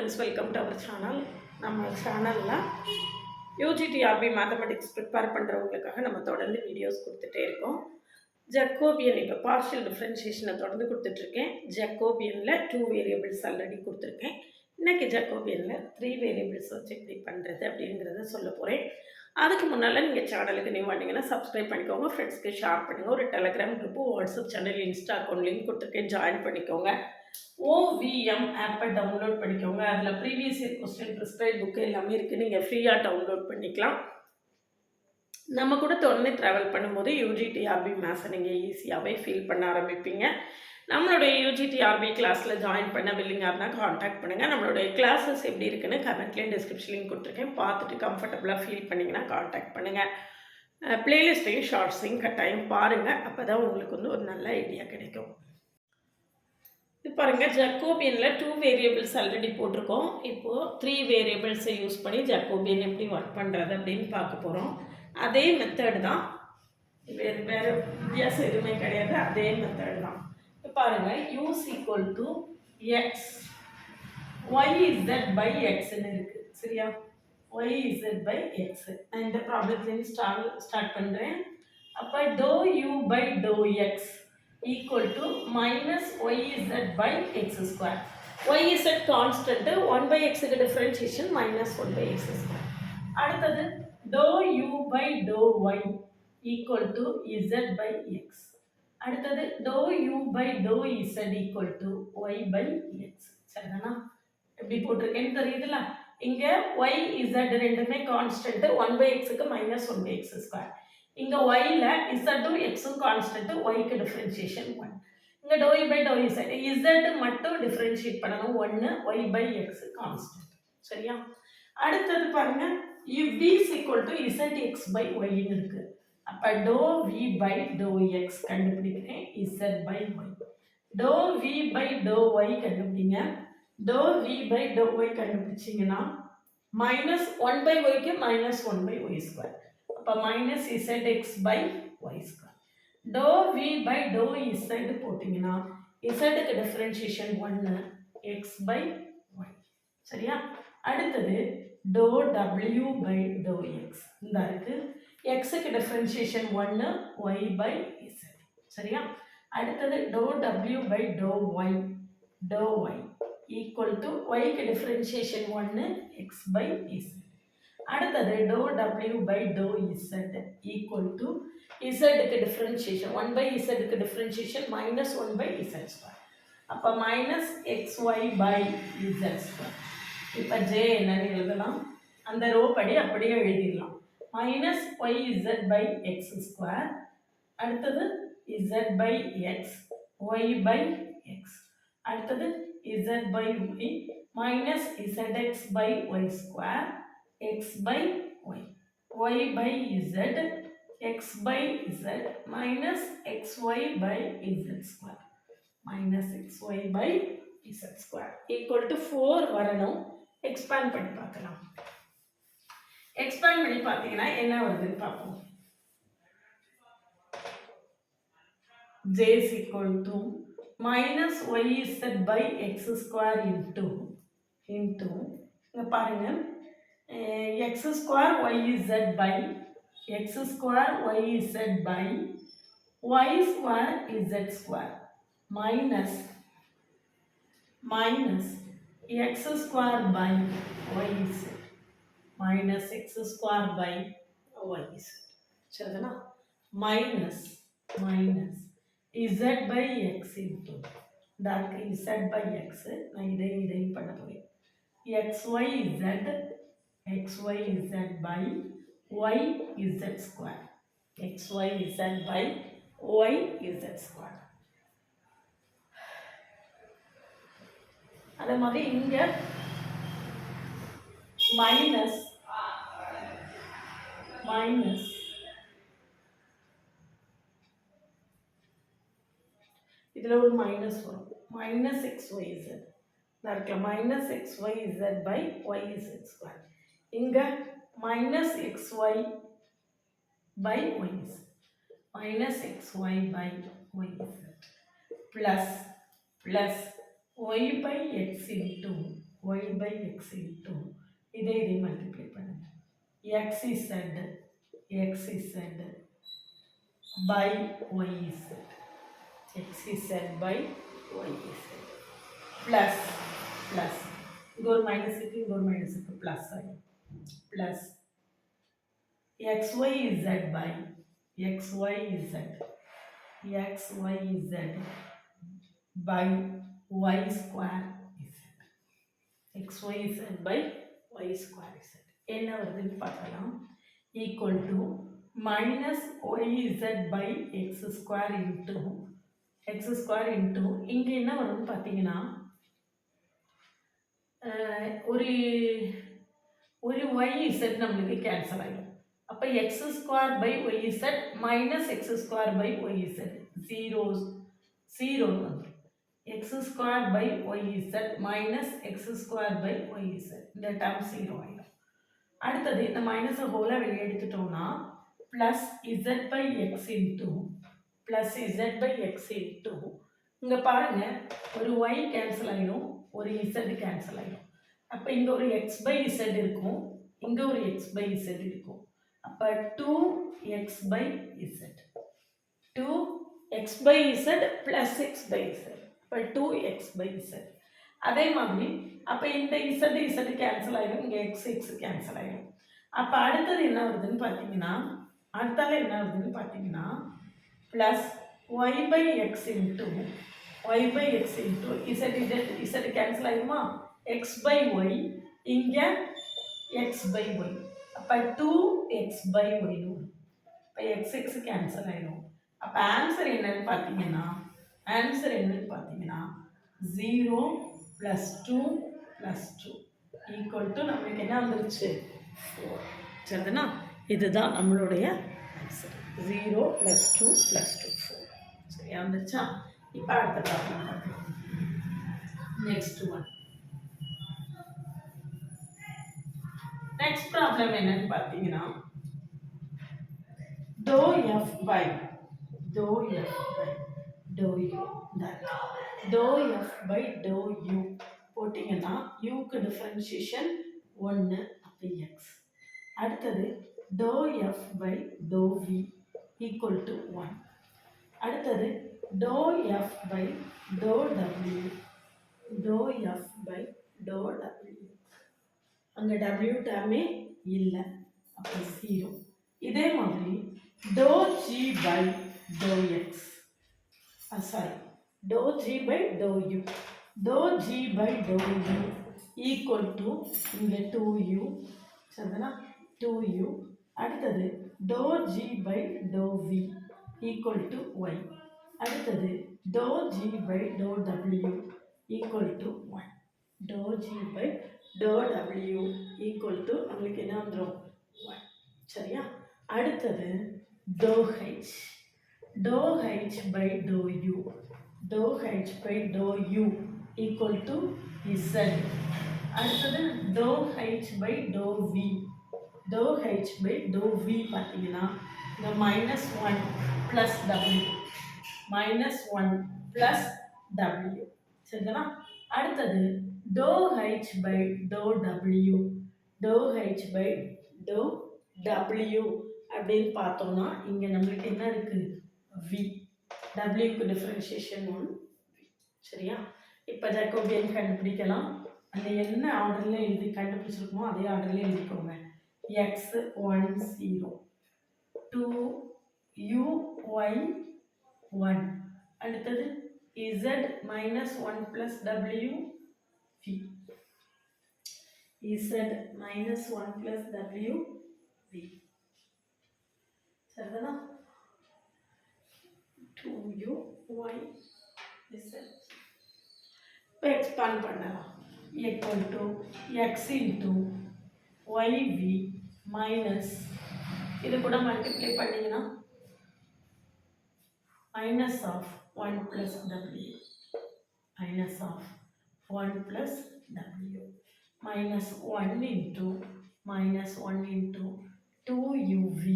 Friends, welcome to our channel. நம்ம சேனலில் UGTRB mathematics prepare பண்ணுறவங்களுக்காக நம்ம தொடர்ந்து வீடியோஸ் கொடுத்துட்டே இருக்கோம். ஜக்கோபியன் இப்போ பார்ஷியல் டிஃப்ரென்ஷியேஷனை தொடர்ந்து கொடுத்துட்ருக்கேன். ஜக்கோபியனில் 2 வேரியபிள்ஸ் ஆல்ரெடி கொடுத்துருக்கேன். இன்றைக்கி ஜக்கோபியனில் 3 வேரியபிள்ஸ் வச்சு எப்படி பண்ணுறது அப்படிங்கிறத சொல்ல போகிறேன். அதுக்கு முன்னால் நீங்கள் சேனலுக்கு நியூ வந்தீங்கன்னா சப்ஸ்கிரைப் பண்ணிக்கோங்க, ஃப்ரெண்ட்ஸ்க்கு ஷேர் பண்ணுங்கள். ஒரு Telegram group, WhatsApp channel, Insta account link கொடுத்துருக்கேன், ஜாயின் பண்ணிக்கோங்க. OVM ஆப்பை டவுன்லோட் பண்ணிக்கோங்க. அதில் previous year question, prescribe book எல்லாமே இருக்குது. நீங்கள் ஃப்ரீயாக டவுன்லோட் பண்ணிக்கலாம். நம்ம கூட தொடர்ந்து ட்ராவல் பண்ணும்போது யூஜிடிஆர்பி மேத்ஸை நீங்கள் ஈஸியாகவே ஃபீல் பண்ண ஆரம்பிப்பீங்க. நம்மளுடைய யூஜிடிஆர்பி கிளாஸில் ஜாயின் பண்ண வில்லிங்காக இருந்தால் காண்டாக்ட் பண்ணுங்கள். நம்மளுடைய கிளாஸஸ் எப்படி இருக்குன்னு கமெண்ட்லேயும் டிஸ்கிரிப்ஷன்லையும் கொடுத்துருக்கேன். பார்த்துட்டு கம்ஃபர்டபுளாக ஃபீல் பண்ணிங்கன்னா காண்டாக்ட் பண்ணுங்கள். ப்ளேலிஸ்ட்டையும் ஷார்ட்ஸையும் கட்டாயம் பாருங்கள். அப்போ தான் உங்களுக்கு ஒரு நல்ல ஐடியா கிடைக்கும். இது பாருங்கள், ஜக்கோபியனில் 2 வேரியபிள்ஸ் ஆல்ரெடி போட்டிருக்கோம். இப்போது 3 வேரியபிள்ஸை யூஸ் பண்ணி ஜக்கோபியன் எப்படி ஒர்க் பண்ணுறது அப்படின்னு பார்க்க போகிறோம். அதே மெத்தட் தான், வேறு வித்தியாசம் எதுவுமே கிடையாது. அதே மெத்தட் தான். இப்போ பாருங்கள், u's equal to x y z by எக்ஸ்ன்னு இருக்குது. சரியா? Y z by x. நான் இந்த ப்ராப்ளத்துலேருந்து ஸ்டார்ட் பண்ணுறேன். அப்போ doe u by doe x equal to minus yz by x square. yz constant 1 by x க்கு differentiation minus 1 by x square. அடுத்தது dou u by dou y equal to z by x. அடுத்தது dou u by dou z equal to y by x. சரிதானா? எப்படி போட்டிருக்கேன்னு தெரியுதுல? இங்க y z ரெண்டுமே constant. 1 by x க்கு minus 1 by x square. இங்கே ஒய்ல இசட்டும் எக்ஸும் கான்ஸ்டன்ட், ஒய்க்கு டிஃப்ரென்ஷியேஷன் 1. இங்கே doe by doe Z, Z மட்டும் டிஃப்ரென்ஷியேட் பண்ணணும் 1, ஒய் பை எக்ஸ் கான்ஸ்டன்ட். சரியா? அடுத்தது பாருங்க, v is equal to z x by y இருக்கு. அப்போ doe v by doe x கண்டுபிடிக்கிறேன், z by y. Doe v by doe y கண்டுபிடிங்க. Doe v by doe y கண்டுபிடிச்சிங்கன்னா minus 1 by ஒய்க்கு minus 1 by y square. அப்போ minus zx by y square. Doe v by doe z போட்டிங்கன்னா zக்கு differentiation 1, x by y. சரியா? அடுத்தது doe w by doe x இந்த இருக்கு. xக்கு டிஃப்ரென்ஷியேஷன் 1, y by z. சரியா? அடுத்தது doe w by doe y, doe y equal to yக்கு டிஃப்ரென்ஷியேஷன் 1, x by z. அடுத்தது doe w by doe z equal to zக்கு டிஃப்ரென்ஷியேஷன் 1 பை zக்கு differentiation minus 1 by z square. அப்போ minus xy by z square. இப்போ J என்னன்னு எழுதலாம், அந்த row படி அப்படியே எழுதிடலாம். Minus yz by x square. அடுத்தது z by x, y by x. அடுத்தது z by y minus zx by y square, x by y, y by z, x by z minus xy by z square, minus xy by z square equal to 4 வரணும். expand பண்ணி பார்க்கலாம். expand பண்ணி பார்த்தீங்கன்னா என்ன வருதுன்னு பார்ப்போம். j is equal to minus yz by x square into இங்க பாருங்க, x square yz by x square yz by y square z square minus x square by yz minus x square by yz. சரிதானா? minus z by x into dark z by x. நான் இதையும் பண்ண போறேன். xyz by yz square, xyz by yz square. அதே மாதிரி இங்க minus இதுல ஒரு மைனஸ் வரும், மைனஸ் xyz இருக்கலாம், minus xyz by yz square. இங்க minus xy by yz, minus xy by yz plus y by x into y by x into இதை multiply பண்ணுங்க x z by yz xz by yz plus இங்க ஒரு minus இருக்கு இங்க ஒரு minus இருக்கு plus ஆகும் plus xyz by xyz by y square z xyz by y square z என்ன வருதுன்னு பார்க்கலாம் equal to minus yz by x square into இங்க என்ன வரும்னு பார்த்தீங்கன்னா ஒரு yz நம்மளுக்கு கேன்சல் ஆகிடும் அப்போ x square by yz minus x square by yz zero வந்துடும் x square by yz minus x square by yz இந்த டேர்ம் ஜீரோ ஆகிடும் அடுத்தது இந்த மைனஸை ஹோலாக வெளியே எடுத்துட்டோம்னா plus Z by X into இங்கே பாருங்கள் ஒரு ஒய் கேன்சல் ஆகிடும் ஒரு இசட் கேன்சல் ஆகிடும் அப்போ இங்கே ஒரு எக்ஸ் பை இசட் இருக்கும் இங்கே ஒரு எக்ஸ் பை இசட் இருக்கும் அப்போ 2x by z 2x by z plus X by Z அப்போ 2x by z அதே மாதிரி அப்போ இந்த இசட் கேன்சல் ஆகிடும் இங்கே எக்ஸ் கேன்சல் ஆகிடும் அப்போ அடுத்தது என்ன வருதுன்னு பார்த்தீங்கன்னா plus y by X into z cancel ஆகிடுமா எக்ஸ் பை ஒய் இங்கே எக்ஸ் பை ஒய் அப்போ 2x by y இப்போ எக்ஸ் கேன்சல் ஆகிடும் அப்போ ஆன்சர் என்னன்னு பார்த்தீங்கன்னா 0 + 2 + 2 ஈக்குவல் டு நம்மளுக்கு என்ன வந்துருச்சு 4 சரிதானா இதுதான் நம்மளுடைய ஆன்சர் 0 + 2 + 2 4 சரியா வந்துருச்சா இப்போ அடுத்த ப்ராப்ளம் பார்க்கலாம் நெக்ஸ்ட் ஒன் நெக்ஸ்ட் ப்ராப்ளம் என்னன்னு பார்த்தீங்கன்னா dou f by dou u போட்டிங்கன்னா யூக்கு டிஃபரன்ஷியேஷன் 1 அப்போ எக்ஸ் அடுத்தது dou f by dou v equal to 1 அடுத்தது dou f by dou w அங்கே w டேர்மே இல்லை அப்போ 0 இதே மாதிரி dou g by dou x dou g by dou u equal to இங்கே 2u சரிதானா 2u அடுத்தது dou g by dou v equal to y அடுத்தது dou g by dou w equal to 1 dou g by dou w equal to நம்மளுக்கு என்ன வந்துடும் 1 சரியா அடுத்தது dou h by dou u equal to z அடுத்தது dou h by dou v பார்த்தீங்கன்னா இந்த -1 + w சரிதானா அடுத்தது dou h by dou w அப்படின்னு பார்த்தோம்னா இங்கே நம்மளுக்கு என்ன இருக்குது v wக்கு டிஃபரன்ஷியேஷன் 1 சரியா இப்போ ஜாக்கோபியன் கண்டுபிடிக்கலாம் அந்த என்ன ஆர்டரில் எழுதி கண்டுபிடிச்சிருக்கோமோ அதே ஆர்டரில் எழுதிக்கோங்க x 1 0 2 u y 1 அடுத்தது z -1 + w v z -1 + w v சரிதானா 2u y z இப்போ எக்ஸ்பாண்ட் பண்ணலாம் equal to X into yv minus இது கூட மல்டிப்ளை பண்ணிங்கன்னா minus of 1 plus w minus of 1 plus w minus 1 into 2uv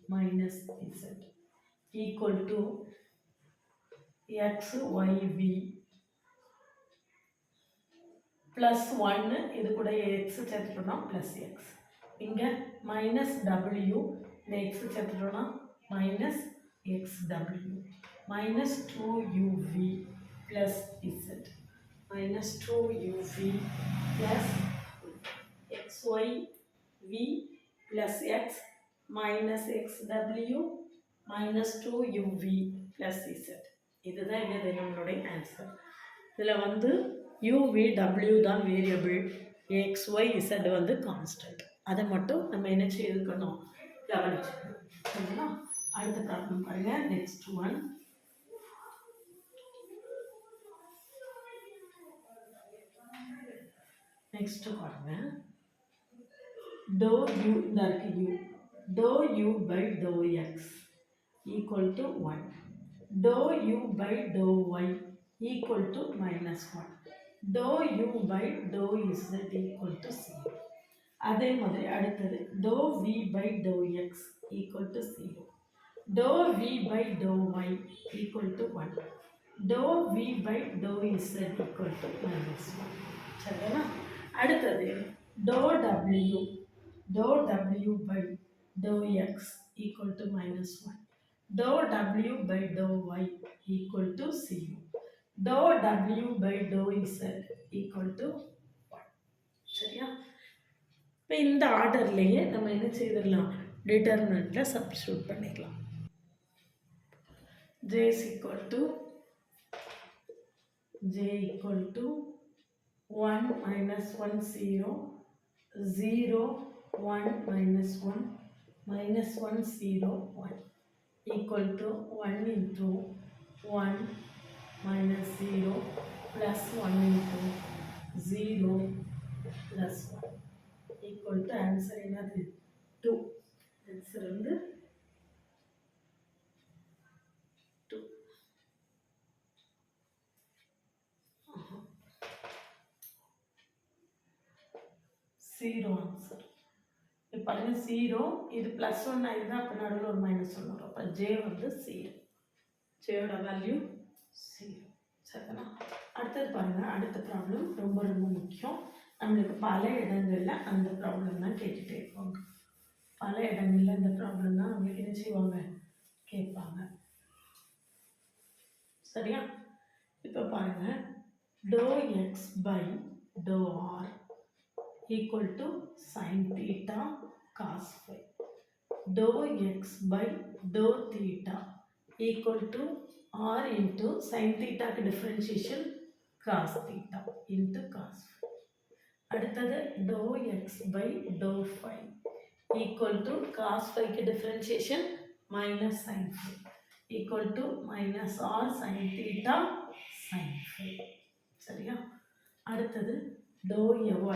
minus z equal to xyv plus 1 இது கூட x சேர்த்துட்டோம்னா plus x. இங்கே minus டபிள்யூ இந்த எக்ஸ் சேர்த்துட்டோம்னா மைனஸ் எக்ஸ் டபிள்யூ minus 2uv plus z minus 2uv plus xyv plus x minus xw minus 2uv plus z. இதுதான் என்னது நம்மளுடைய ஆன்சர். இதில் வந்து uv தான் வேரியபிள், xyz வந்து கான்ஸ்டன்ட். அதை மட்டும் நம்ம என்ன செய்யணும், கவனிச்சுக்கணும். சரிங்களா? அடுத்த ப்ராப்ளம் பாருங்க. Next one. நெக்ஸ்ட் பாருங்க. dou u இந்த இருக்கு u, dou u by dou x equal to 1, dou u by dou y equal to minus 1, dou u by dou z equal to 0. அதே மாதிரி அடுத்தது dou v by dou x equal to 0, dou v by dou y equal to 1, dou v by dou z equal to minus 1. சரிங்களா? அடுத்தது dou w by dou x equal to minus 1, dou w by dou y equal to 0, dou w by dou z equal to 1. சரியா? இப்போ இந்த ஆர்டர்லேயே நம்ம என்ன செய்திடலாம், டிட்டர்மினண்ட்டில் substitute பண்ணிடலாம். j is equal to 1 minus 1 0 0 1 minus 1 minus 1 0 1 equal to 1 into 1 minus 0 plus 1 into 0 plus 1 equal to answer என்னது 2. Answer வந்து 2. Zero answer. இப்போ பாருங்க 0 இது ப்ளஸ் 1 ஆகிடுது, அப்போ நடுவில் ஒரு மைனஸ் 1 வரும். அப்போ ஜே வந்து 0, ஜேயோட வேல்யூ 0. சரிங்களா? அடுத்தது பாருங்கள். அடுத்த ப்ராப்ளம் ரொம்ப ரொம்ப முக்கியம். நம்மளுக்கு பல இடங்களில் அந்த ப்ராப்ளம் தான் கேட்டுகிட்டே இருப்பாங்க. பல இடங்களில் இந்த ப்ராப்ளம் தான் நம்மளுக்கு என்ன செய்வாங்க, கேட்பாங்க. சரியா? இப்போ பாருங்கள். dou x by dou r equal to sin theta cos phi, dou x by dou theta equal to r into sin theta க்கு differentiation cos theta into cos phi. அடுத்தது dou x by dou phi equal to cos phi க்கு differentiation minus sin phi equal to minus r sin theta sin phi. சரியா? அடுத்தது dou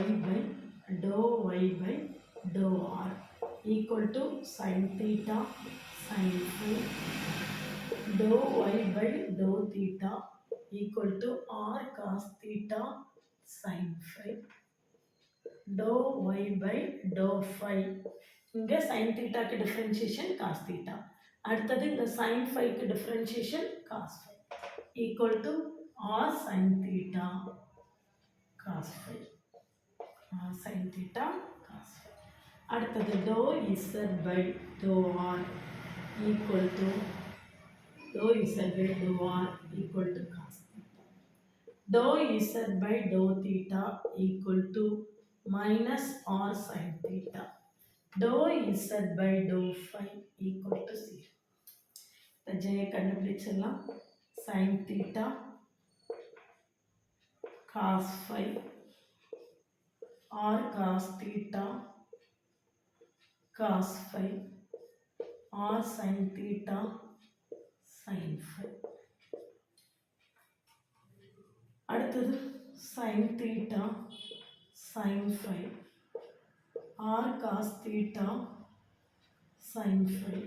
y by dou r equal to sin theta sin phi, dou y by dou theta equal to r cos theta sin phi, dou y by dou phi இங்கே sin theta க்கு differentiation cos theta, அடுத்தது இந்த sin phi க்கு differentiation cos phi equal to r sin theta cos phi, r sin theta cos phi. அடுத்தது dou z by dou r equal to dou z by dou r equal to cos theta, dou z by dou theta equal to minus r sin theta, dou z by dou phi equal to 0. இந்த ஜெயை கண்டுபிடிச்சிடலாம். sin theta cos phi r cos theta cos phi r sin theta sin phi. அடுத்தது sin theta sin phi r cos theta sin phi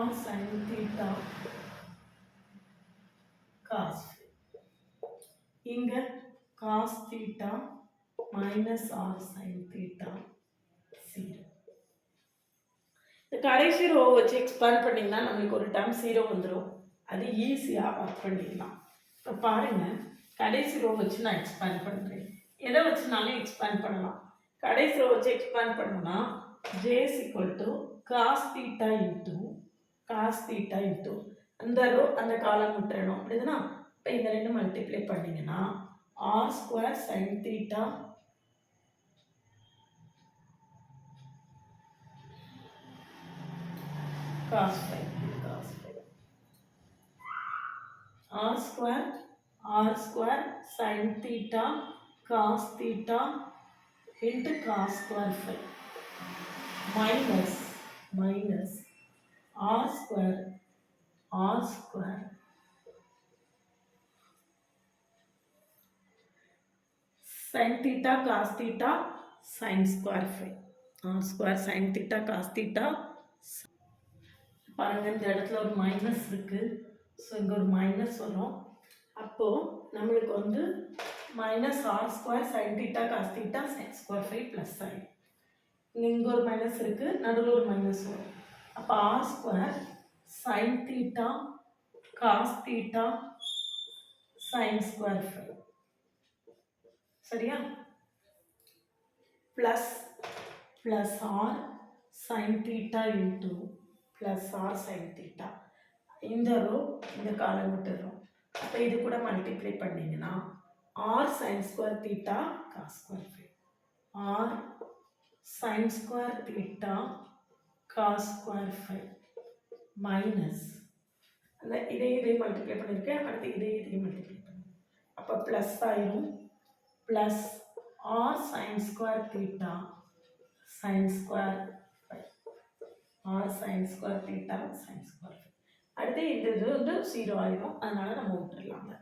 r sin theta cos phi. இங்க cos theta minus r sin theta 0. இந்த கடைசி row வச்சு expand பண்ணிங்கன்னா நம்மளுக்கு ஒரு term 0 வந்துடும். அது ஈஸியாக ஒர்க் பண்ணிடலாம். இப்போ பாருங்கள், கடைசி ரோ வச்சு நான் எக்ஸ்பேண்ட் பண்ணுறேன். எதை வச்சுனாலும் எக்ஸ்பேண்ட் பண்ணலாம். கடைசி ரோ வச்சு எக்ஸ்பேண்ட் பண்ணோம்னா j is equal to cos theta into அந்த ரோ அந்த காலம் விட்டுறணும். அப்படிதுன்னா இப்போ இந்த ரெண்டு மல்டிப்ளை பண்ணிங்கன்னா r square sin theta cos phi r square sin theta cos theta into cos square phi minus r square sin theta cos theta sin square phi r square sin theta cos theta. பாருங்க இந்த இடத்துல ஒரு minus இருக்கு. So இங்கே ஒரு minus வரும். அப்போது நம்மளுக்கு வந்து minus r square sin theta cos theta sin square phi plus ஆகிடும். இங்கே ஒரு மைனஸ் இருக்குது, நடுவில் ஒரு மைனஸ் வரும். அப்போ r square sin theta cos theta sin square phi சரியா, plus r sin theta into plus r sin theta. இந்த ரோ இந்த காலம் விட்டுறோம். அப்போ இது கூட மல்டிப்ளை பண்ணிங்கன்னா r sin square theta cos square phi r sin square theta cos square phi minus அந்த இதே மல்டிப்ளை பண்ணியிருக்கேன். அடுத்து இதே மல்டிப்ளை பண்ணுறேன். அப்போ ப்ளஸ் ஆயிரும். Plus r sin square theta sin square phi r sin square theta sin square phi. அடுத்து இந்த இது வந்து 0 ஆயிரும். அதனால் நம்ம விட்டுடலாங்க.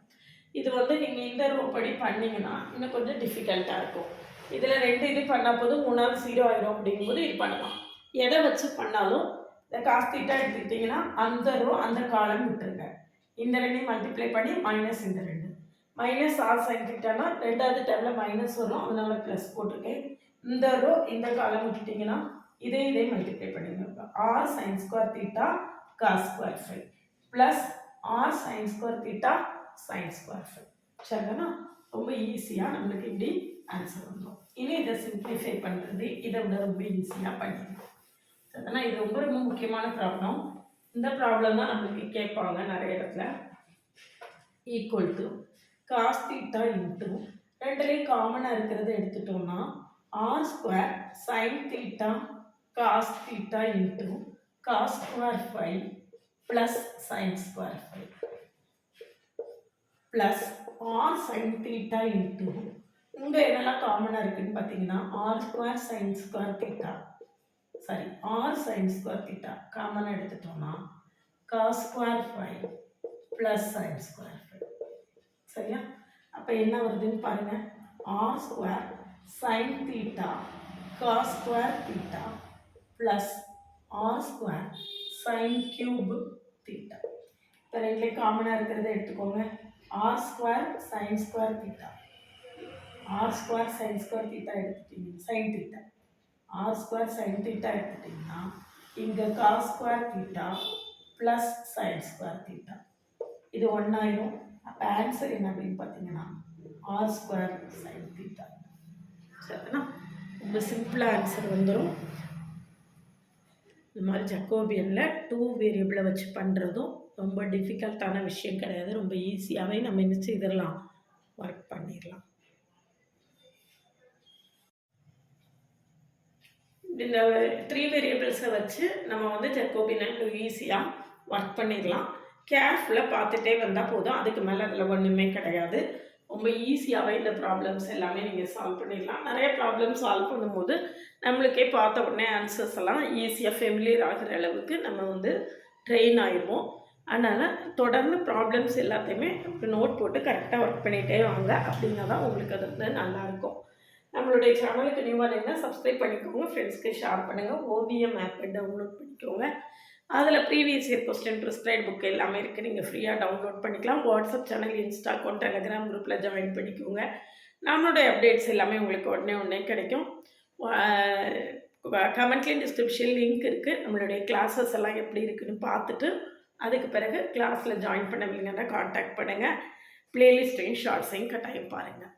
இது வந்து நீங்கள் இந்த ரோ படி பண்ணிங்கன்னா இன்னும் கொஞ்சம் டிஃபிகல்ட்டாக இருக்கும். இதில் ரெண்டு இது பண்ணால் போதும், 3ஆவது 0 ஆயிரும். அப்படிங்கும்போது இது பண்ணலாம். எதை வச்சு பண்ணாலும் இந்த காஸ் தீட்டா எடுத்துக்கிட்டிங்கன்னா அந்த ரோ அந்த காலம் விட்டுருங்க. இந்த ரெண்டையும் மல்டிப்ளை பண்ணி மைனஸ் இந்த ரெண்டு மைனஸ் ஆர் சைன் தீட்டானா ரெண்டாவது டைமில் மைனஸ் வரும், அதனால ப்ளஸ் போட்டிருக்கேன். இந்த ரோ இந்த காலம் விட்டுட்டிங்கன்னா இதே மல்டிப்ளை பண்ணிங்க. R sine square theta cos square phi plus R sine square theta sine square phi. சரிங்களா, ரொம்ப ஈஸியாக நம்மளுக்கு இப்படி ஆன்சர் வந்துடும். இனி இதை சிம்பிளிஃபை பண்ணுறது இதை விட ரொம்ப ஈஸியாக பண்ணிடலாம். சரிங்களா, இது ரொம்ப ரொம்ப முக்கியமான ப்ராப்ளம். இந்த ப்ராப்ளம் தான் நம்மளுக்கு கேட்பாங்க நிறைய இடத்துல. Equal to cos theta into ரெண்டுலேயும் காமனாக இருக்கிறத எடுத்துட்டோம்னா R square sine theta cos theta into cos square phi plus sine square phi plus R sine theta into இங்கே என்னெல்லாம் காமனாக இருக்குதுன்னு பார்த்தீங்கன்னா R square sine square theta R sine square theta காமனாக எடுத்துட்டோம்னா cos square phi plus sine square phi. சரியா, அப்போ என்ன வருதுன்னு பாருங்கள். R square sine theta cos square theta plus R square sign cube theta. இப்போ ரெண்டுலேயும் காமனாக இருக்கிறத எடுத்துக்கோங்க. R square sine square theta, r square sine square theta எடுத்துட்டீங்க, sine theta r square sine theta எடுத்துட்டிங்கன்னா இங்கே cos square theta plus sine square theta இது 1 ஆயிரும். அப்போ ஆன்சர் என்ன அப்படின்னு பார்த்தீங்கன்னா ஆர் ஸ்கொயர் சைன் தீட்டா. சரிண்ணா, ரொம்ப சிம்பிளாக ஆன்சர் வந்துடும். இந்த மாதிரி ஜக்கோபியனில் 2 வேரியபிளை வச்சு பண்ணுறதும் ரொம்ப டிஃபிகல்ட்டான விஷயம் கிடையாது. ரொம்ப ஈஸியாகவே நம்ம என்ன செய்திடலாம், ஒர்க் பண்ணிடலாம். இந்த 3 வேரியபிள்ஸை வச்சு நம்ம வந்து ஜக்கோபியனை ஈஸியாக ஒர்க் பண்ணிடலாம். கேர்ஃபுல்லாக பார்த்துட்டே வந்தால் போதும், அதுக்கு மேலே அதில் ஒன்றுமே கிடையாது. ரொம்ப ஈஸியாகவே இந்த ப்ராப்ளம்ஸ் எல்லாமே நீங்கள் சால்வ் பண்ணிடலாம். நிறைய ப்ராப்ளம் சால்வ் பண்ணும்போது நம்மளுக்கே பார்த்த உடனே ஆன்சர்ஸ் எல்லாம் ஈஸியாக ஃபெமிலியர் ஆகிற அளவுக்கு நம்ம வந்து ட்ரெயின் ஆகிடுவோம். அதனால் தொடர்ந்து ப்ராப்ளம்ஸ் எல்லாத்தையுமே நோட் போட்டு கரெக்டாக ஒர்க் பண்ணிகிட்டே வாங்க. அப்படின்னா தான் உங்களுக்கு அது வந்து நல்லாயிருக்கும். நம்மளுடைய சேனலுக்கு நியூவாக இருந்தால் சப்ஸ்கிரைப் பண்ணிக்கோங்க, ஃப்ரெண்ட்ஸ்க்கு ஷேர் பண்ணுங்கள், ஓவியம் ஆப்பை டவுன்லோட் பண்ணிக்கோங்க. அதில் previous year question prescribe book எல்லாமே இருக்குது, நீங்கள் ஃப்ரீயாக டவுன்லோட் பண்ணிக்கலாம். WhatsApp channel, Insta account, Telegram குரூப்பில் ஜாயின் பண்ணிக்கோங்க. நம்மளுடைய அப்டேட்ஸ் எல்லாமே உங்களுக்கு உடனே கிடைக்கும். கமெண்ட்லேயும் டிஸ்கிரிப்ஷன் லிங்க் இருக்குது. நம்மளுடைய கிளாஸஸ் எல்லாம் எப்படி இருக்குதுன்னு பார்த்துட்டு அதுக்கு பிறகு கிளாஸில் ஜாயின் பண்ண இல்லைங்கன்னா கான்டாக்ட் பண்ணுங்கள். பிளேலிஸ்ட்டையும் ஷார்ட்ஸையும் கட்டாயம் பாருங்கள்.